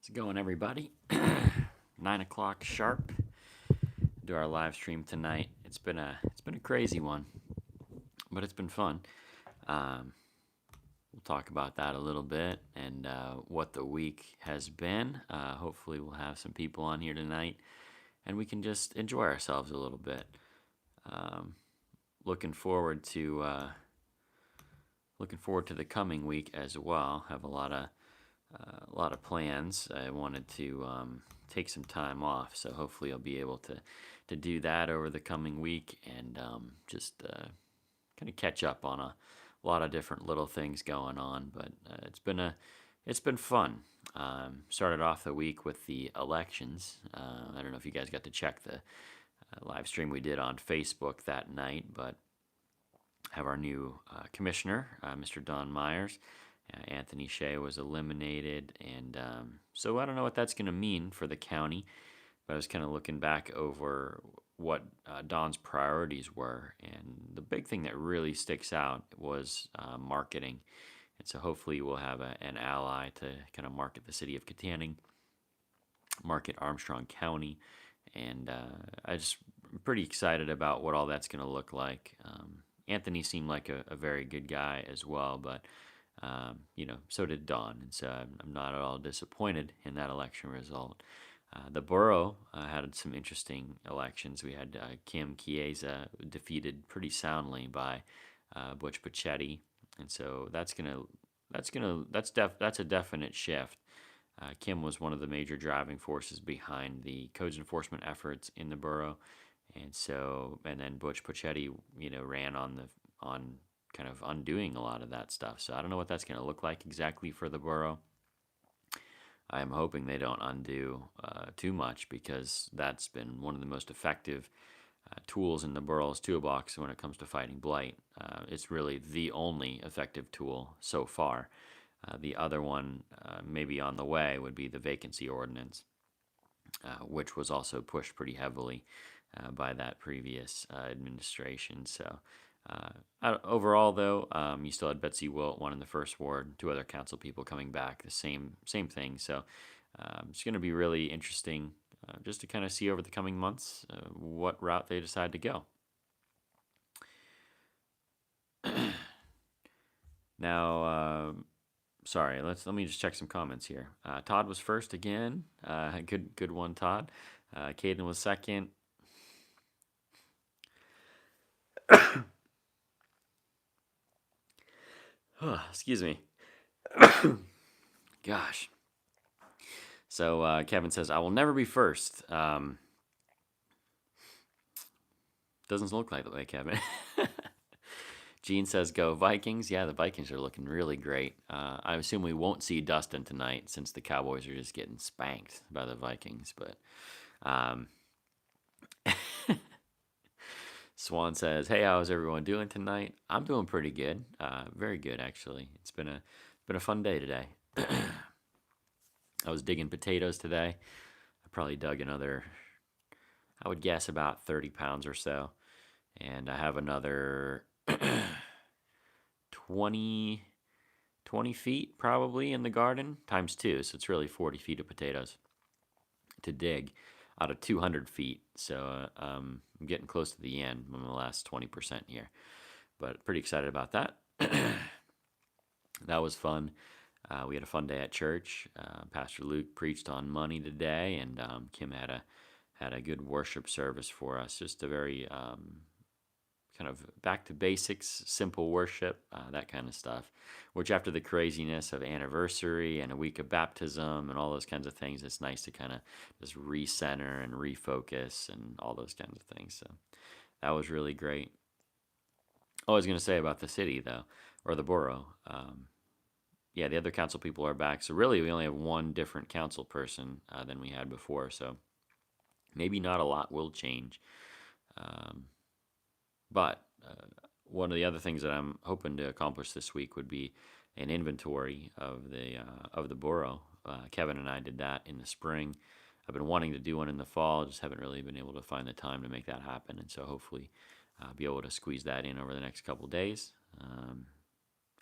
How's it going, everybody? 9 o'clock sharp. Do our live stream tonight. It's been a crazy one, but it's been fun. Um, we'll talk about that a little bit and what the week has been. Hopefully, we'll have some people on here tonight, and we can just enjoy ourselves a little bit. Um, looking forward to the coming week as well. Have a lot of plans. I wanted to take some time off, so hopefully I'll be able to do that over the coming week and just kind of catch up on a lot of different little things going on. But it's been fun. Started off the week with the elections. I don't know if you guys got to check the live stream we did on Facebook that night, but have our new commissioner, Mr. Don Myers. Anthony Shea was eliminated, and so I don't know what that's going to mean for the county, but I was kind of looking back over what Don's priorities were, and the big thing that really sticks out was marketing. And so hopefully we'll have an ally to kind of market the city of Kittanning, market Armstrong County, and I'm pretty excited about what all that's going to look like. Anthony seemed like a very good guy as well, but so did Don, and so I'm not at all disappointed in that election result. The borough had some interesting elections. We had Kim Chiesa defeated pretty soundly by Butch Pachetti, and so that's a definite shift. Kim was one of the major driving forces behind the codes enforcement efforts in the borough, and then Butch Pachetti, ran on kind of undoing a lot of that stuff. So I don't know what that's going to look like exactly for the borough. I'm hoping they don't undo too much, because that's been one of the most effective tools in the borough's toolbox when it comes to fighting blight. It's really the only effective tool so far. The other one, maybe on the way, would be the vacancy ordinance, which was also pushed pretty heavily by that previous administration. So overall, though, you still had Betsy Wilt, one in the first ward, two other council people coming back, the same thing. So it's going to be really interesting just to kind of see over the coming months what route they decide to go. Now, sorry, let me just check some comments here. Todd was first again. Good one, Todd. Caden was second. Excuse me. Gosh. So Kevin says, I will never be first. Doesn't look like the way, Kevin. Gene says, go Vikings. Yeah, the Vikings are looking really great. I assume we won't see Dustin tonight, since the Cowboys are just getting spanked by the Vikings. But Swan says, hey, how's everyone doing tonight? I'm doing pretty good. Very good, actually. It's been a fun day today. I was digging potatoes today. I probably dug another, I would guess, about 30 pounds or so. And I have another 20 feet probably in the garden, times two. So it's really 40 feet of potatoes to dig out of 200 feet. So I'm getting close to the end. I'm in the last 20% here. But pretty excited about that. That was fun. We had a fun day at church. Pastor Luke preached on money today, and Kim had a good worship service for us. Just a very kind of back to basics, simple worship, that kind of stuff. Which, after the craziness of anniversary and a week of baptism and all those kinds of things, it's nice to kind of just recenter and refocus and all those kinds of things. So that was really great. I was going to say about the city, though, or the borough. Yeah, the other council people are back. So really, we only have one different council person than we had before. So maybe not a lot will change. But one of the other things that I'm hoping to accomplish this week would be an inventory of the borough. Kevin and I did that in the spring. I've been wanting to do one in the fall, just haven't really been able to find the time to make that happen. And so hopefully I'll be able to squeeze that in over the next couple of days.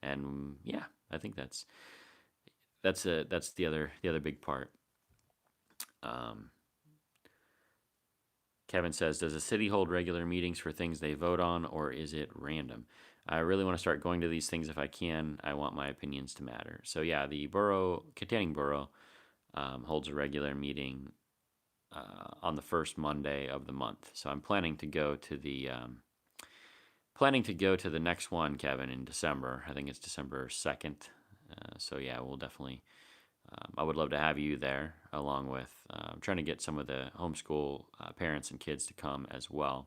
And yeah, I think that's the other big part. Um, Kevin says, does the city hold regular meetings for things they vote on, or is it random? I really want to start going to these things if I can. I want my opinions to matter. So yeah, the Kittanning Borough, holds a regular meeting on the first Monday of the month. So I'm planning to go to the next one, Kevin, in December. I think it's December 2nd. So yeah, we'll definitely. I would love to have you there, along with trying to get some of the homeschool parents and kids to come as well,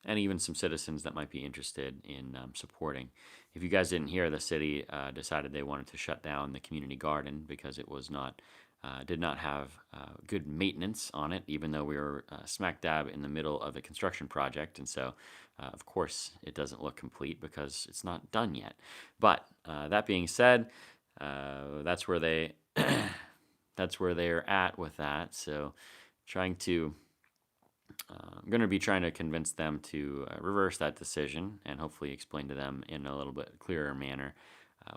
and even some citizens that might be interested in supporting. If you guys didn't hear, the city decided they wanted to shut down the community garden because it was not did not have good maintenance on it, even though we were smack dab in the middle of a construction project. And so, of course, it doesn't look complete because it's not done yet. But that being said, that's where they that's where they're at with that. So, trying to I'm going to be trying to convince them to reverse that decision and hopefully explain to them in a little bit clearer manner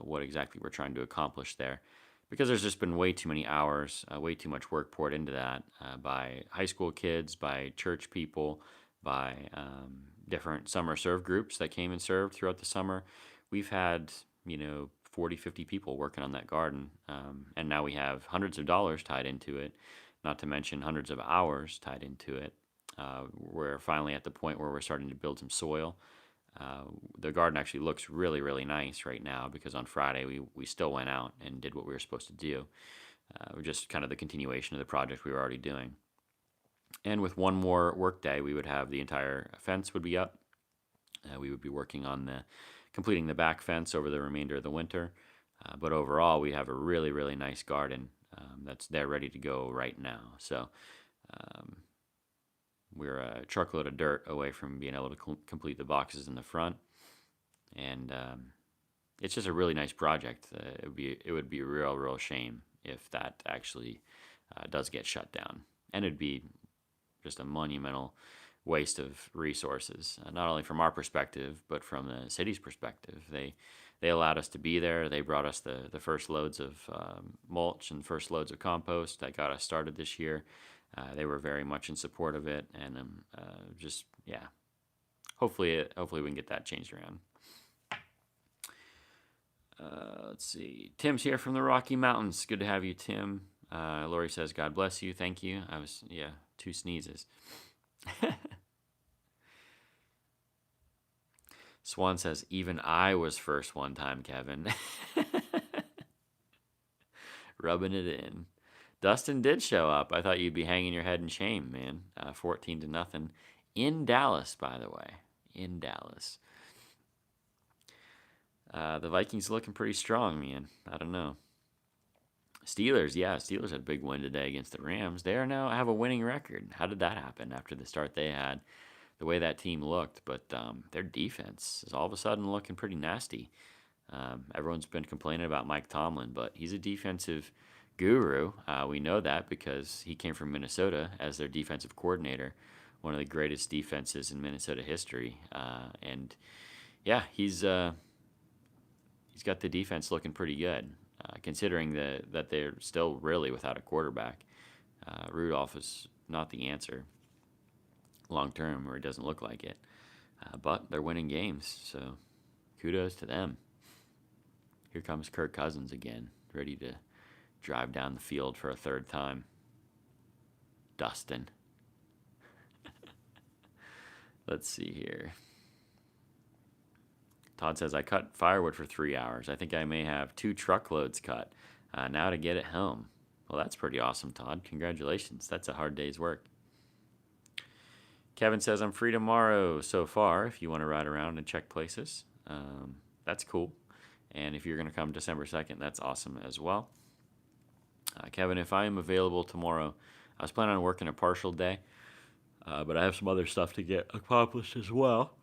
what exactly we're trying to accomplish there. Because there's just been way too many hours, way too much work poured into that by high school kids, by church people, by different summer serve groups that came and served throughout the summer. We've had, 40, 50 people working on that garden. And now we have hundreds of dollars tied into it, not to mention hundreds of hours tied into it. We're finally at the point where we're starting to build some soil. The garden actually looks really, really nice right now because on Friday we still went out and did what we were supposed to do. Just kind of the continuation of the project we were already doing. And with one more work day, we would have the entire fence would be up. We would be working on completing the back fence over the remainder of the winter. But overall, we have a really, really nice garden that's there ready to go right now. So we're a truckload of dirt away from being able to complete the boxes in the front, and it's just a really nice project. It would be a real shame if that actually does get shut down, and it'd be just a monumental waste of resources, not only from our perspective but from the city's perspective. They allowed us to be there. They brought us the first loads of mulch and first loads of compost that got us started this year. They were very much in support of it, and just yeah. Hopefully we can get that changed around. Let's see. Tim's here from the Rocky Mountains. Good to have you, Tim. Lori says, "God bless you." Thank you. I was 2 sneezes. Swan says, "Even I was first one time, Kevin." Rubbing it in. Dustin did show up. I thought you'd be hanging your head in shame, man. 14-0 in Dallas, by the way. In Dallas. The Vikings looking pretty strong, man. I don't know. Steelers had a big win today against the Rams. They now have a winning record. How did that happen after the start they had? The way that team looked, but their defense is all of a sudden looking pretty nasty. Everyone's been complaining about Mike Tomlin, but he's a defensive guru. We know that because he came from Minnesota as their defensive coordinator, one of the greatest defenses in Minnesota history. And yeah, he's got the defense looking pretty good, considering that they're still really without a quarterback. Rudolph is not the answer long term, or it doesn't look like it. But they're winning games, so kudos to them. Here comes Kirk Cousins again, ready to drive down the field for a third time. Dustin. Let's see here. Todd says, "I cut firewood for 3 hours. I think I may have 2 truckloads cut now to get it home." Well, that's pretty awesome, Todd. Congratulations. That's a hard day's work. Kevin says, "I'm free tomorrow so far if you want to ride around and check places." That's cool. And if you're going to come December 2nd, that's awesome as well. Kevin, if I am available tomorrow, I was planning on working a partial day, but I have some other stuff to get accomplished as well.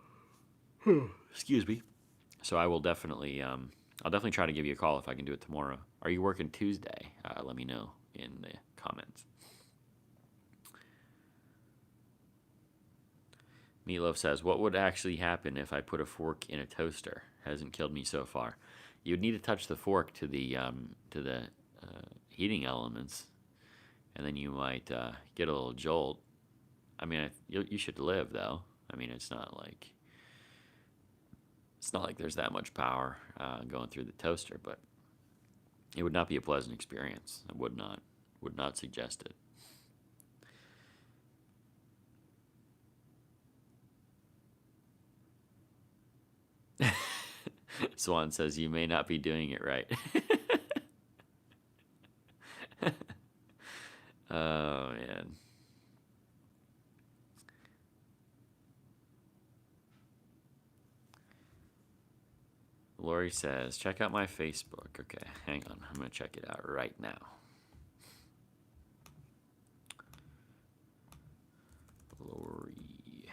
Excuse me. So I will definitely, I'll definitely try to give you a call if I can do it tomorrow. Are you working Tuesday? Let me know in the comments. Meatloaf says, "What would actually happen if I put a fork in a toaster? Hasn't killed me so far." You'd need to touch the fork to the heating elements. and then you might get a little jolt. I mean, you should live though. I mean, it's not like there's that much power going through the toaster, but it would not be a pleasant experience. I would not suggest it. Swan says you may not be doing it right. Oh man. Lori says, check out my Facebook. Okay, hang on. I'm going to check it out right now. Lori.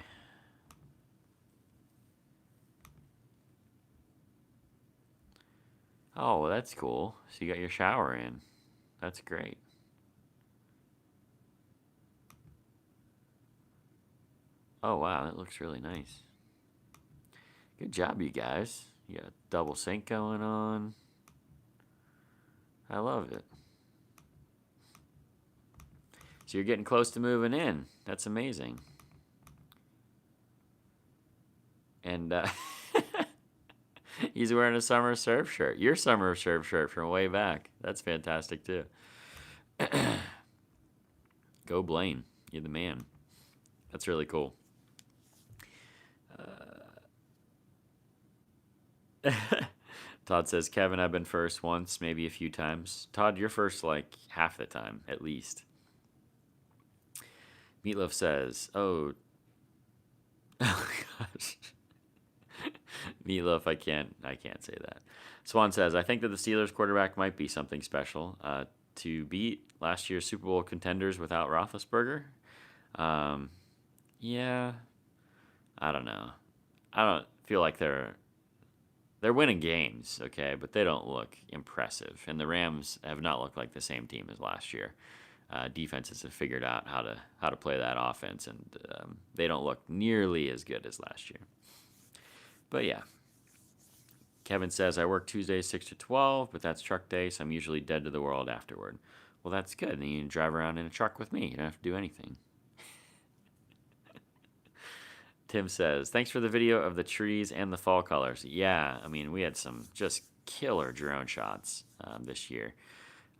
Oh, well, that's cool. So you got your shower in. That's great. Oh, wow, that looks really nice. Good job, you guys. You got a double sink going on. I love it. So you're getting close to moving in. That's amazing. And he's wearing a summer surf shirt. Your summer surf shirt from way back. That's fantastic too. Go Blaine. You're the man. That's really cool. Todd says, Kevin, I've been first once, maybe a few times. Todd, you're first like half the time, at least. Meatloaf says, oh, oh gosh. Meatloaf, I can't say that. Swan says, I think that the Steelers quarterback might be something special. To beat last year's Super Bowl contenders without Roethlisberger. Yeah, I don't know. I don't feel like they're winning games, okay, but they don't look impressive. And the Rams have not looked like the same team as last year. Defenses have figured out how to play that offense, and they don't look nearly as good as last year. But yeah, Kevin says I work Tuesdays 6 to 12, but that's truck day, so I'm usually dead to the world afterward. Well, that's good. Then you can drive around in a truck with me. You don't have to do anything. Tim says, thanks for the video of the trees and the fall colors. Yeah, I mean, we had some just killer drone shots this year.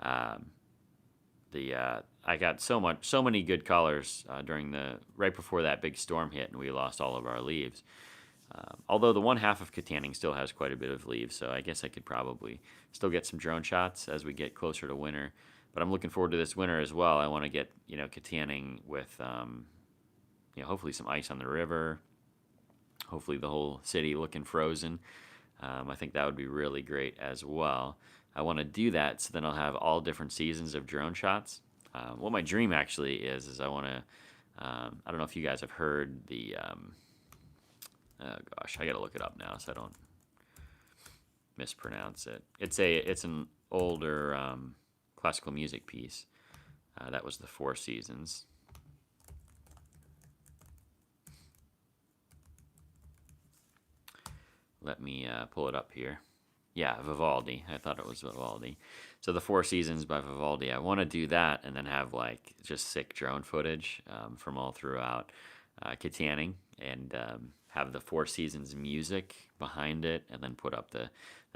Um, I got so many good colors during right before that big storm hit, and we lost all of our leaves. Although the one half of Kittanning still has quite a bit of leaves, so I guess I could probably still get some drone shots as we get closer to winter. But I'm looking forward to this winter as well. I want to get Kittanning with hopefully some ice on the river. Hopefully the whole city looking frozen. I think that would be really great as well. I want to do that so then I'll have all different seasons of drone shots. What my dream actually is I want to. I don't know if you guys have heard the. Oh gosh, I gotta look it up now so I don't mispronounce it. It's an older classical music piece. That was the Four Seasons. Let me pull it up here. Yeah, Vivaldi. I thought it was Vivaldi. So the Four Seasons by Vivaldi. I want to do that and then have like just sick drone footage from all throughout Kittanning and have the Four Seasons music behind it and then put up the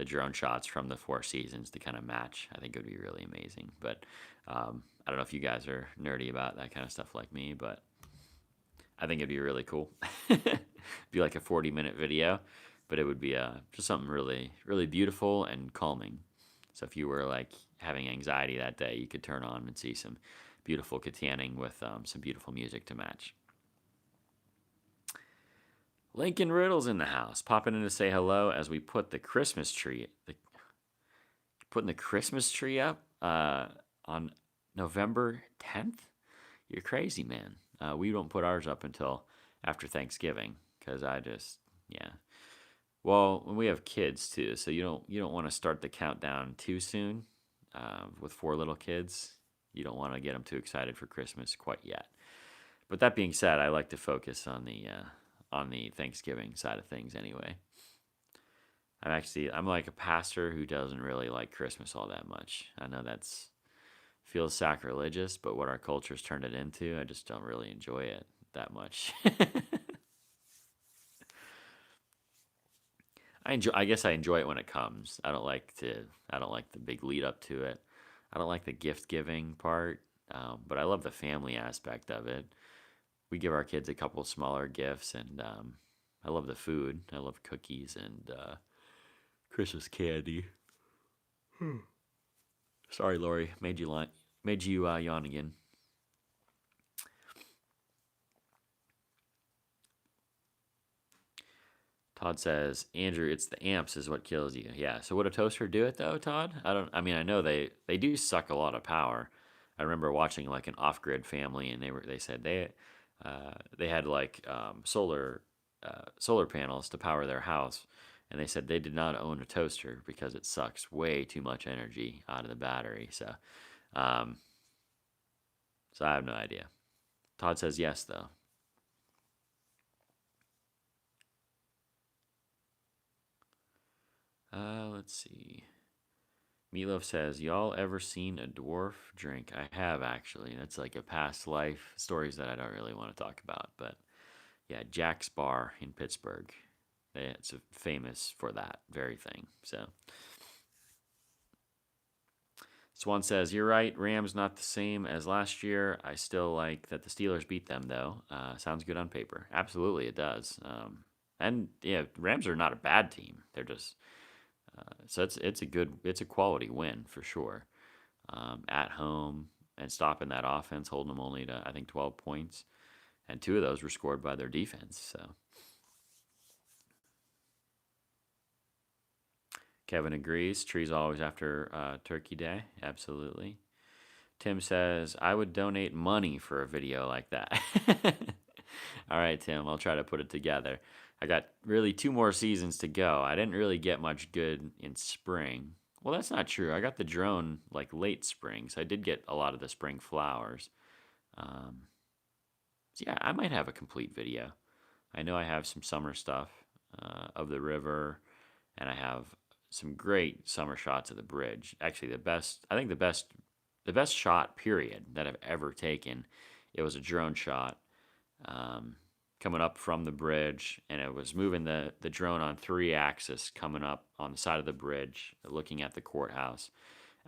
drone shots from the Four Seasons to kind of match. I think it would be really amazing. But I don't know if you guys are nerdy about that kind of stuff like me, but I think it'd be really cool. Be like a 40-minute video, but it would be just something really, really beautiful and calming. So if you were like having anxiety that day, you could turn on and see some beautiful Kittanning with some beautiful music to match. Lincoln Riddle's in the house, popping in to say hello as we put the Christmas tree. Putting the Christmas tree up on November 10th. You're crazy, man. We don't put ours up until after Thanksgiving because yeah. Well, we have kids too, so you don't want to start the countdown too soon. With 4 little kids, you don't want to get them too excited for Christmas quite yet. But that being said, I like to focus on the Thanksgiving side of things anyway. I'm like a pastor who doesn't really like Christmas all that much. I know that's feels sacrilegious, but what our culture's turned it into, I just don't really enjoy it that much. I guess I enjoy it when it comes. I don't like the big lead up to it. I don't like the gift giving part, but I love the family aspect of it. We give our kids a couple smaller gifts, and I love the food. I love cookies and Christmas candy. Sorry, Lori, made you yawn again. Todd says, Andrew, it's the amps is what kills you. Yeah. So would a toaster do it though, Todd? I don't. I mean, I know they do suck a lot of power. I remember watching like an off grid family, and they said they had like solar panels to power their house, and they said they did not own a toaster because it sucks way too much energy out of the battery. Um, so I have no idea. Todd says yes though. Let's see. Meatloaf says, "Y'all ever seen a dwarf drink?" I have actually. That's like a past life stories that I don't really want to talk about. But yeah, Jack's Bar in Pittsburgh. It's famous for that very thing. So Swan says, "You're right. Rams not the same as last year. I still like that the Steelers beat them though. Sounds good on paper. Absolutely, it does. And yeah, Rams are not a bad team. They're just so it's a quality win for sure. At home and stopping that offense, holding them only to I think 12 points, and two of those were scored by their defense. So Kevin agrees. Trees always after Turkey Day. Absolutely. Tim says I would donate money for a video like that. All right, Tim. I'll try to put it together. I got really two more seasons to go. I didn't really get much good in spring. Well, that's not true. I got the drone like late spring, so I did get a lot of the spring flowers. Um, so yeah, I might have a complete video. I know I have some summer stuff of the river, and I have some great summer shots of the bridge. Actually, I think the best shot period that I've ever taken. It was a drone shot um, coming up from the bridge, and it was moving the drone on three axis coming up on the side of the bridge, looking at the courthouse.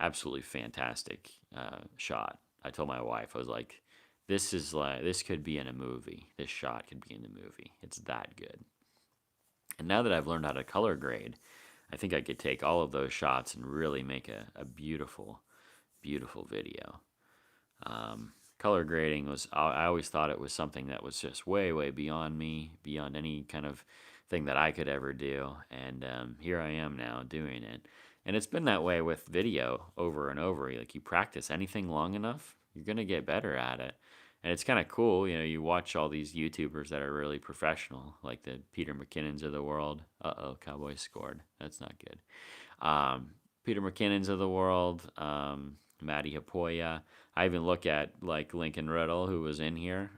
Absolutely fantastic shot. I told my wife, I was like, this could be in a movie. This shot could be in the movie. It's that good. And now that I've learned how to color grade, I think I could take all of those shots and really make a beautiful, beautiful video. Color grading I always thought it was something that was just way, way beyond me, beyond any kind of thing that I could ever do. And here I am now doing it. And it's been that way with video over and over. Like you practice anything long enough, you're going to get better at it. And it's kind of cool, you watch all these YouTubers that are really professional, like the Peter McKinnons of the world. Uh-oh, Cowboys scored. That's not good. Peter McKinnons of the world, Matty Hapoya. I even look at like Lincoln Riddle, who was in here.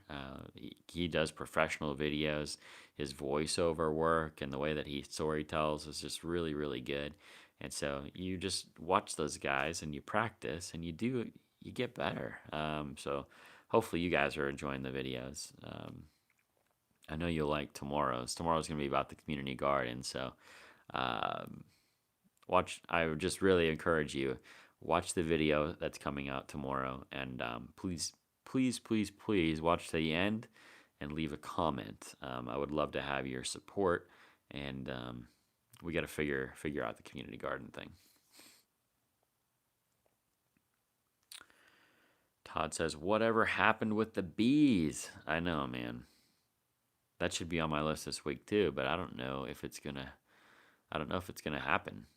He does professional videos. His voiceover work and the way that he story tells is just really, really good. And so you just watch those guys and you practice and you get better. So hopefully you guys are enjoying the videos. I know you'll like tomorrow's. Tomorrow's going to be about the community garden. So um, I would just really encourage you, watch the video that's coming out tomorrow, and please, please, please, please watch to the end and leave a comment. I would love to have your support, and we got to figure out the community garden thing. Todd says, "Whatever happened with the bees?" I know, man. That should be on my list this week too, but I don't know if it's gonna. I don't know if it's gonna happen.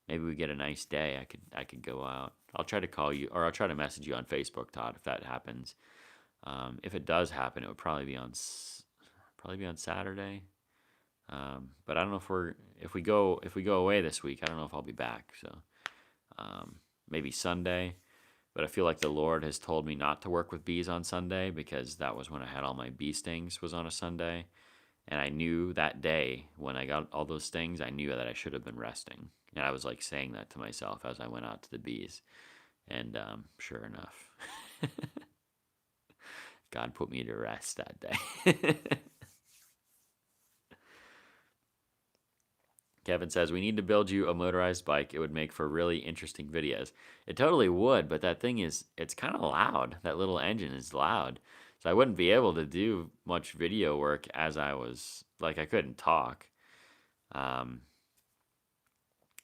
Maybe we get a nice day. I could go out. I'll try to call you, or I'll try to message you on Facebook, Todd, if that happens. If it does happen, it would probably be on Saturday. But I don't know if we go away this week. I don't know if I'll be back. So maybe Sunday. But I feel like the Lord has told me not to work with bees on Sunday because that was when I had all my bee stings was on a Sunday. And I knew that day when I got all those stings, I knew that I should have been resting. And I was like saying that to myself as I went out to the bees. And sure enough, God put me to rest that day. Kevin says, we need to build you a motorized bike. It would make for really interesting videos. It totally would, but that thing is, it's kind of loud. That little engine is loud. So I wouldn't be able to do much video work as I was, like, I couldn't talk. Um,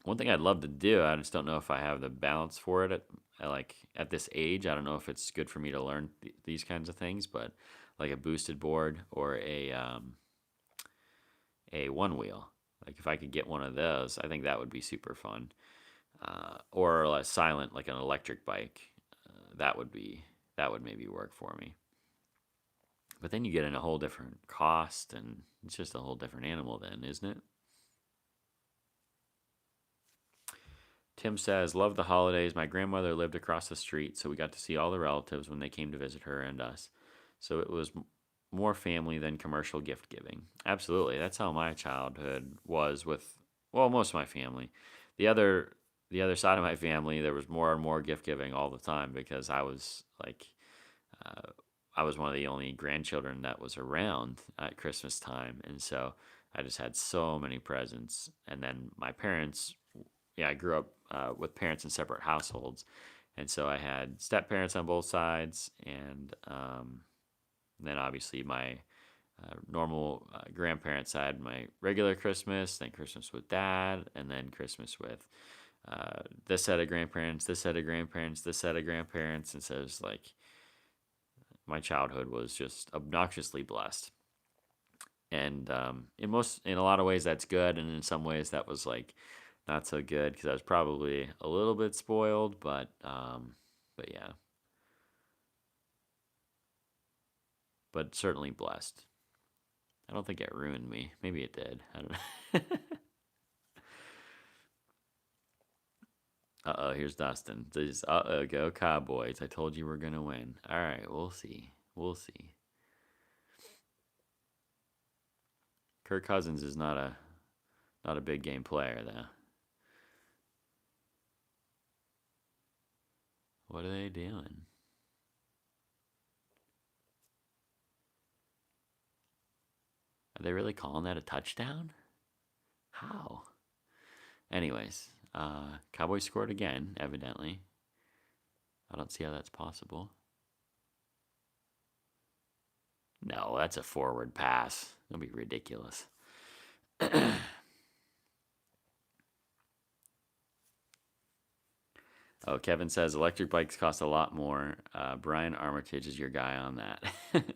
One thing I'd love to do, I just don't know if I have the balance for it at this age. I don't know if it's good for me to learn these kinds of things, but like a boosted board or a one wheel. Like if I could get one of those, I think that would be super fun. Or a silent, like an electric bike. That would maybe work for me. But then you get in a whole different cost, and it's just a whole different animal then, isn't it? Tim says, love the holidays. My grandmother lived across the street, so we got to see all the relatives when they came to visit her and us. So it was more family than commercial gift giving. Absolutely. That's how my childhood was with, well, most of my family. The other the other side of my family, there was more and more gift giving all the time because uh, I was one of the only grandchildren that was around at Christmas time, and so I just had so many presents. And then my parents, yeah, I grew up with parents in separate households, and so I had step parents on both sides, and then obviously my normal grandparent side, my regular Christmas, then Christmas with dad, and then Christmas with this set of grandparents, this set of grandparents, this set of grandparents, and so it's like my childhood was just obnoxiously blessed. And in a lot of ways that's good, and in some ways that was like not so good because I was probably a little bit spoiled, but yeah, but certainly blessed. I don't think it ruined me. Maybe it did. I don't know. Uh-oh, here's Dustin. Uh-oh, go Cowboys. I told you we're going to win. All right, we'll see. We'll see. Kirk Cousins is not a big game player though. What are they doing? Are they really calling that a touchdown? How? Anyways, Cowboys scored again, evidently. I don't see how that's possible. No, that's a forward pass. That'll be ridiculous. Oh, Kevin says electric bikes cost a lot more. Brian Armitage is your guy on that.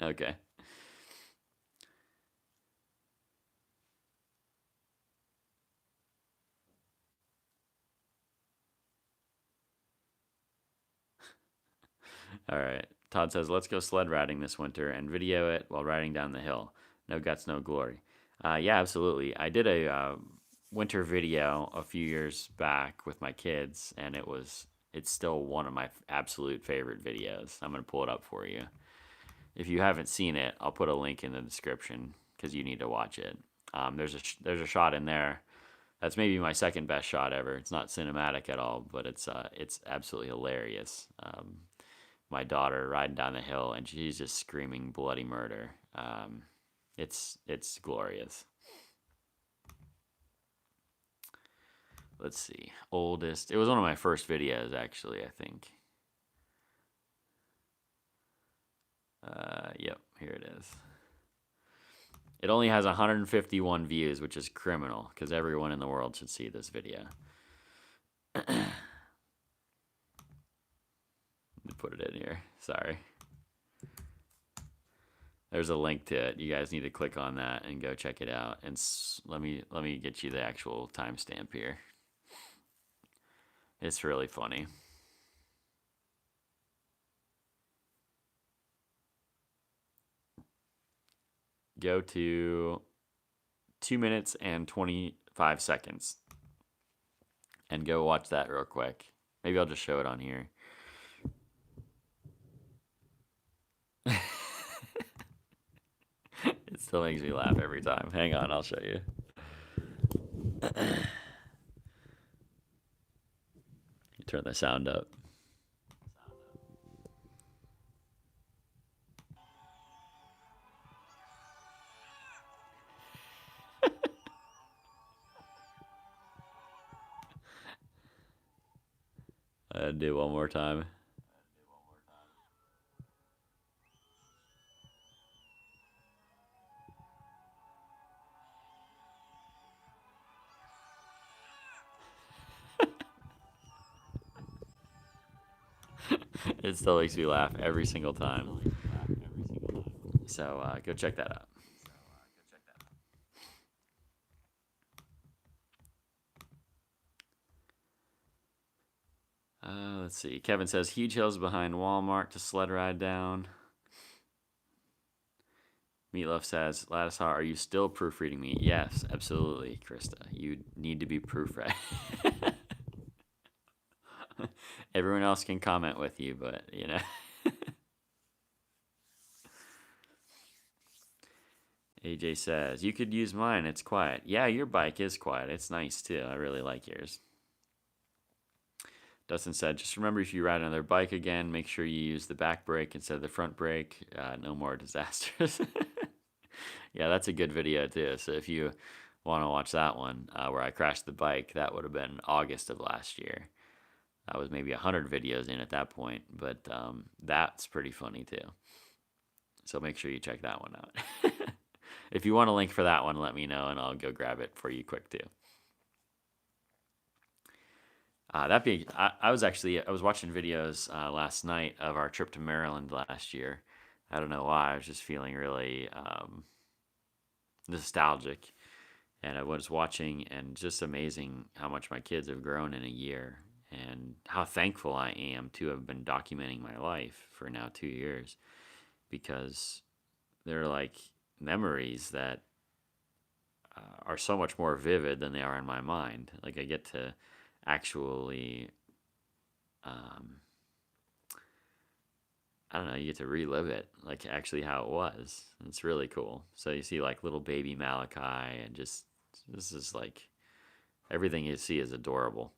Okay. All right. Todd says, let's go sled riding this winter and video it while riding down the hill. No guts, no glory. Yeah, absolutely. I did a winter video a few years back with my kids, and it's still one of my absolute favorite videos. I'm going to pull it up for you. If you haven't seen it, I'll put a link in the description because you need to watch it. There's a shot in there that's maybe my second best shot ever. It's not cinematic at all, but it's absolutely hilarious. My daughter riding down the hill and she's just screaming bloody murder. It's glorious. Let's see. Oldest. It was one of my first videos, actually, I think. Yep, here it is. It only has 151 views, which is criminal because everyone in the world should see this video. Let me put it in here. Sorry. There's a link to it. You guys need to click on that and go check it out. And let me get you the actual timestamp here. It's really funny. Go to 2 minutes and 25 seconds and go watch that real quick. Maybe I'll just show it on here. It still makes me laugh every time. Hang on, I'll show you. Turn the sound up. Do one more time. It still makes me laugh every single time. So go check that out. Let's see. Kevin says huge hills behind Walmart to sled ride down. Meatloaf says, Lattisaw, are you still proofreading me? Yes, absolutely, Krista. You need to be proofread. Everyone else can comment with you, but you know. AJ says, you could use mine. It's quiet. Yeah, your bike is quiet. It's nice too. I really like yours. Dustin said, just remember if you ride another bike again, make sure you use the back brake instead of the front brake. No more disasters. Yeah, that's a good video too. So if you want to watch that one where I crashed the bike, that would have been August of last year. I was maybe 100 videos in at that point, but that's pretty funny too. So make sure you check that one out. If you want a link for that one, let me know and I'll go grab it for you quick too. I was watching videos last night of our trip to Maryland last year. I don't know why. I was just feeling really nostalgic. And I was watching, and just amazing how much my kids have grown in a year, and how thankful I am to have been documenting my life for now 2 years, because they're like memories that are so much more vivid than they are in my mind. Like I get to actually, I don't know, you get to relive it, like actually how it was. It's really cool. So you see like little baby Malachi, and just this is like everything you see is adorable.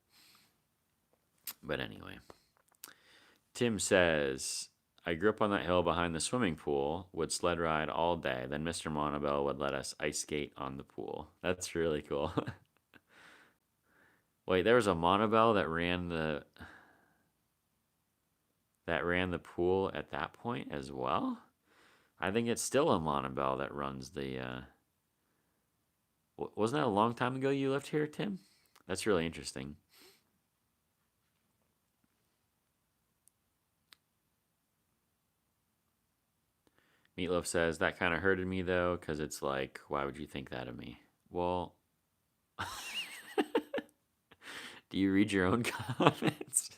But anyway, Tim says, I grew up on that hill behind the swimming pool, would sled ride all day. Then Mr. Monobel would let us ice skate on the pool. That's really cool. Wait, there was a Monobel that ran the pool at that point as well? I think it's still a Monobel that runs the wasn't that a long time ago you lived here, Tim? That's really interesting. Meatloaf says, that kind of hurted me though, because it's like, why would you think that of me? Well, do you read your own comments?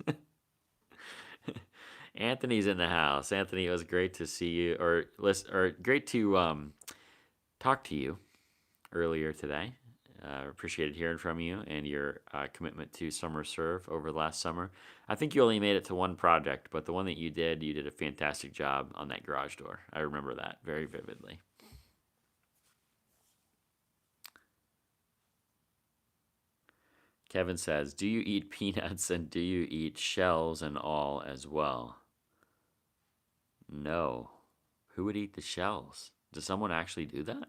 Anthony's in the house. Anthony, it was great to see you, or great to talk to you earlier today. Appreciated hearing from you and your commitment to summer serve over the last summer. I think you only made it to one project, but the one that you did a fantastic job on that garage door. I remember that very vividly. Kevin says, do you eat peanuts and do you eat shells and all as well? No. Who would eat the shells? Does someone actually do that?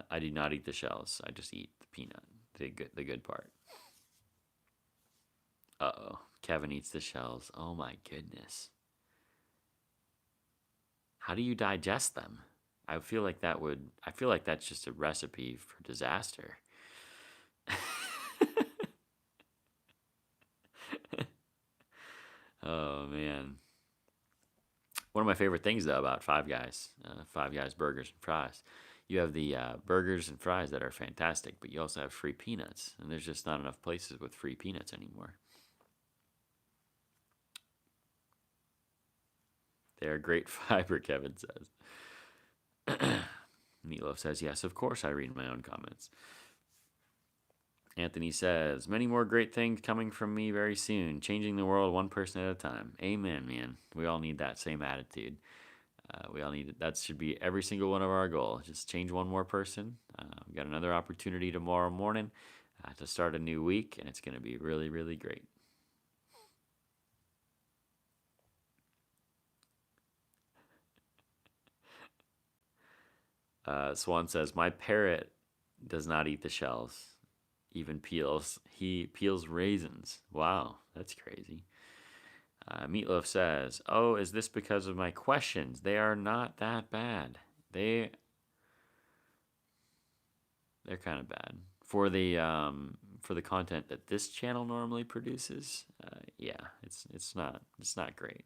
I do not eat the shells. I just eat the peanut, the good part. Uh-oh. Kevin eats the shells. Oh my goodness. How do you digest them? I feel like that's just a recipe for disaster. Oh man. One of my favorite things though about Five Guys burgers and fries, you have the burgers and fries that are fantastic, but you also have free peanuts, and there's just not enough places with free peanuts anymore. They are great fiber, Kevin says. Meatloaf says, yes, of course I read my own comments. Anthony says, many more great things coming from me very soon, changing the world one person at a time. Amen, man. We all need that same attitude. We all need it. That should be every single one of our goals. Just change one more person. We've got another opportunity tomorrow morning. to start a new week, and it's going to be really, really great. Swan says, my parrot does not eat the shells, even peels. He peels raisins. Wow, that's crazy. Meatloaf says, oh, is this because of my questions? They are not that bad. They're kind of bad for the content that this channel normally produces. Yeah, it's not great.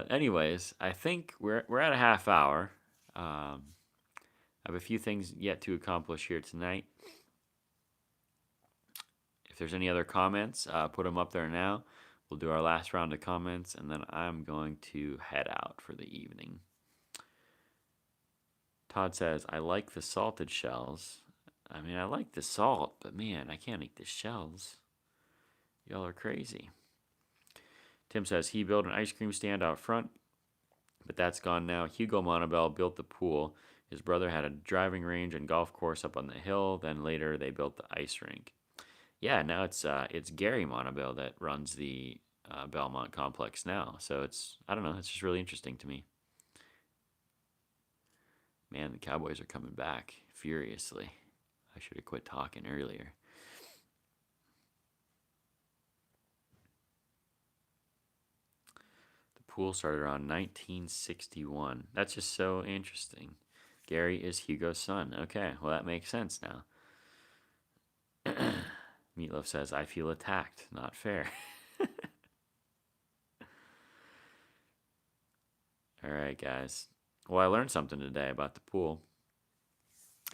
Anyways, I think we're at a half hour. I have a few things yet to accomplish here tonight. If there's any other comments, put them up there now. We'll do our last round of comments, and then I'm going to head out for the evening. Todd says, I like the salted shells. I mean, I like the salt, but man, I can't eat the shells. Y'all are crazy. Tim says, he built an ice cream stand out front, but that's gone now. Hugo Montebell built the pool. His brother had a driving range and golf course up on the hill. Then later they built the ice rink. Yeah, now it's Gary Montebell that runs the Belmont complex now. So I don't know, it's just really interesting to me. Man, the Cowboys are coming back furiously. I should have quit talking earlier. The pool started around 1961. That's just so interesting. Gary is Hugo's son. Okay, well, that makes sense now. Meatloaf says, I feel attacked. Not fair. All right, guys. Well, I learned something today about the pool.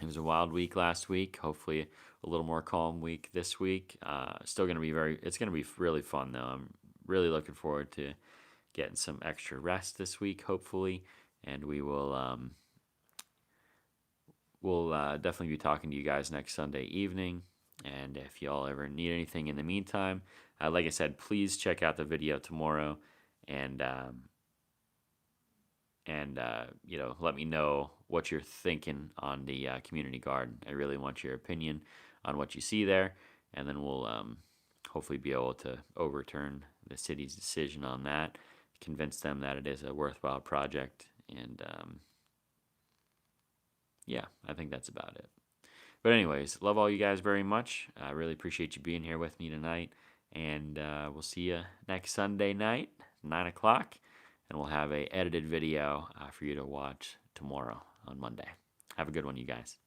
It was a wild week last week. Hopefully, a little more calm week this week. Still going to be it's going to be really fun, though. I'm really looking forward to getting some extra rest this week, hopefully. And we'll definitely be talking to you guys next Sunday evening. And if y'all ever need anything in the meantime, like I said, please check out the video tomorrow, and let me know what you're thinking on the community garden. I really want your opinion on what you see there, and then we'll hopefully be able to overturn the city's decision on that, convince them that it is a worthwhile project, and yeah, I think that's about it. But anyways, love all you guys very much. I really appreciate you being here with me tonight, and we'll see you next Sunday night, 9 o'clock, and we'll have a edited video for you to watch tomorrow on Monday. Have a good one, you guys.